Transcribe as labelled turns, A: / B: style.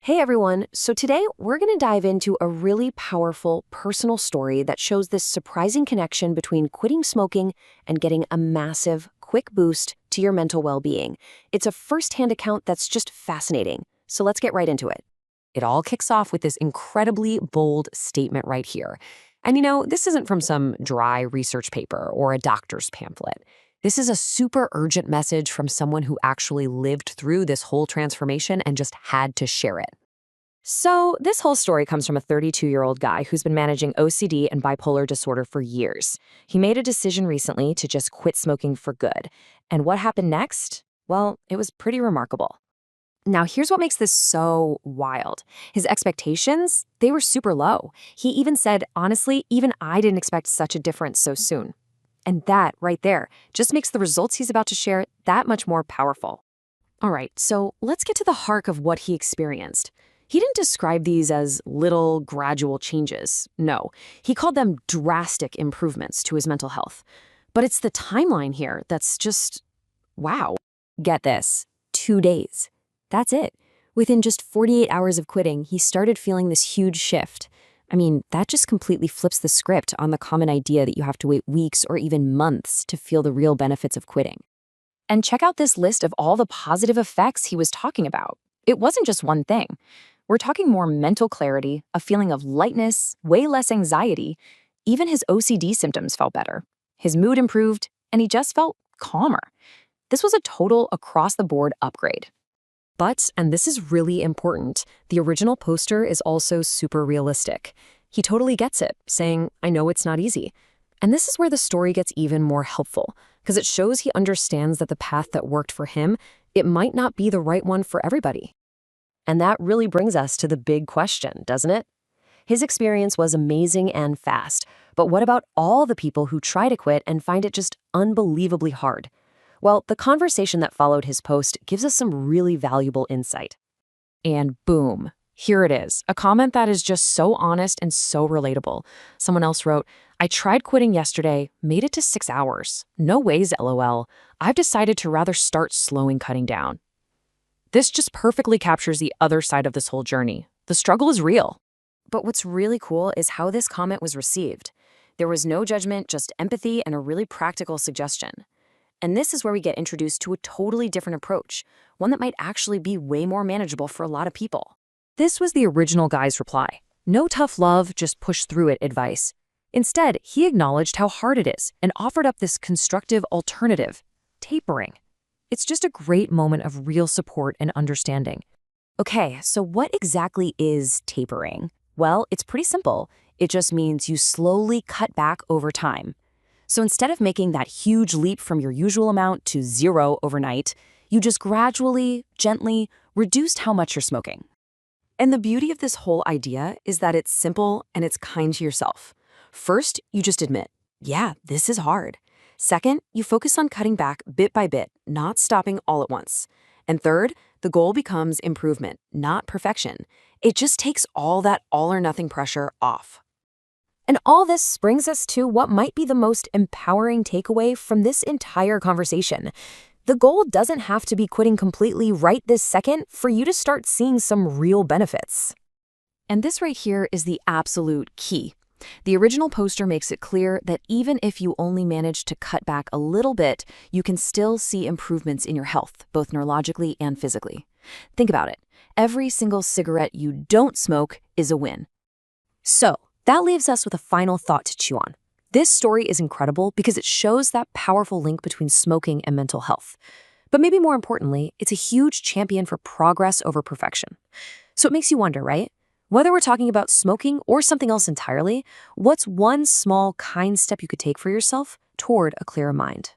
A: Hey everyone, so today we're going to dive into a really powerful personal story that shows this surprising connection between quitting smoking and getting a massive, quick boost to your mental well-being. It's a first-hand account that's just fascinating, so let's get right into it. It all kicks off with this incredibly bold statement right here. And this isn't from some dry research paper or a doctor's pamphlet. This is a super urgent message from someone who actually lived through this whole transformation and just had to share it. So, this whole story comes from a 32-year-old guy who's been managing OCD and bipolar disorder for years. He made a decision recently to just quit smoking for good. And what happened next? Well, it was pretty remarkable. Now, here's what makes this so wild. His expectations, they were super low. He even said, honestly, even I didn't expect such a difference so soon. And that, right there, just makes the results he's about to share that much more powerful. All right, so let's get to the heart of what he experienced. He didn't describe these as little, gradual changes. No, he called them drastic improvements to his mental health. But it's the timeline here that's just, wow. Get this, 2 days. That's it. Within just 48 hours of quitting, he started feeling this huge shift. I mean, that just completely flips the script on the common idea that you have to wait weeks or even months to feel the real benefits of quitting. And check out this list of all the positive effects he was talking about. It wasn't just one thing. We're talking more mental clarity, a feeling of lightness, way less anxiety. Even his OCD symptoms felt better. His mood improved, and he just felt calmer. This was a total across-the-board upgrade. But, and this is really important, the original poster is also super realistic. He totally gets it, saying, I know it's not easy. And this is where the story gets even more helpful, because it shows he understands that the path that worked for him, it might not be the right one for everybody. And that really brings us to the big question, doesn't it? His experience was amazing and fast, but what about all the people who try to quit and find it just unbelievably hard? Well, the conversation that followed his post gives us some really valuable insight. And boom, here it is, a comment that is just so honest and so relatable. Someone else wrote, I tried quitting yesterday, made it to 6 hours. No ways, LOL. I've decided to rather start slowing cutting down. This just perfectly captures the other side of this whole journey. The struggle is real. But what's really cool is how this comment was received. There was no judgment, just empathy and a really practical suggestion. And this is where we get introduced to a totally different approach, one that might actually be way more manageable for a lot of people. This was the original guy's reply. No tough love, just push through it advice. Instead, he acknowledged how hard it is and offered up this constructive alternative, tapering. It's just a great moment of real support and understanding. Okay, so what exactly is tapering? Well, it's pretty simple. It just means you slowly cut back over time. So instead of making that huge leap from your usual amount to 0 overnight, you just gradually, gently reduced how much you're smoking. And the beauty of this whole idea is that it's simple and it's kind to yourself. First, you just admit, yeah, this is hard. Second, you focus on cutting back bit by bit, not stopping all at once. And third, the goal becomes improvement, not perfection. It just takes all that all-or-nothing pressure off. And all this brings us to what might be the most empowering takeaway from this entire conversation. The goal doesn't have to be quitting completely right this second for you to start seeing some real benefits. And this right here is the absolute key. The original poster makes it clear that even if you only manage to cut back a little bit, you can still see improvements in your health, both neurologically and physically. Think about it. Every single cigarette you don't smoke is a win. So, that leaves us with a final thought to chew on. This story is incredible because it shows that powerful link between smoking and mental health. But maybe more importantly, it's a huge champion for progress over perfection. So it makes you wonder, right? Whether we're talking about smoking or something else entirely, what's one small, kind step you could take for yourself toward a clearer mind?